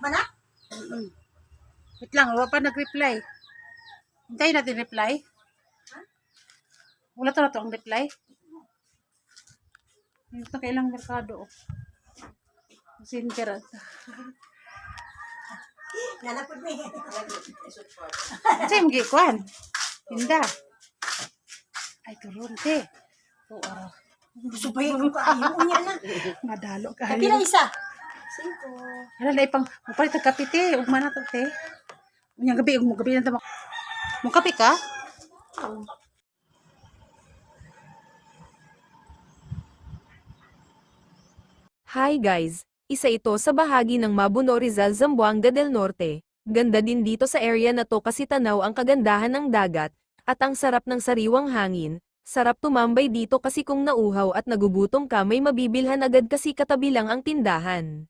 Mana? Wait lang, wala pa nag-reply. Hintayin natin reply. Wala to na to ang reply. Ito kailang merkado. Messenger. Nanapod mo eh. Sa'yo mo gikuhan. Tinda. Ay, turun, te. Oo. Gusto pa yung kaayo niya na. Madalo ka. Kapila isa. 5. Wala na ipang, mapalit ang kape, te. Ugma na to, te. Unyang gabi, gabi na ito. Mong kape ka? Hi guys! Isa ito sa bahagi ng Mabuno Rizal Zamboanga del Norte. Ganda din dito sa area na to kasi tanaw ang kagandahan ng dagat, at ang sarap ng sariwang hangin. Sarap tumambay dito kasi kung nauhaw at nagugutom ka may mabibilhan agad kasi katabi lang ang tindahan.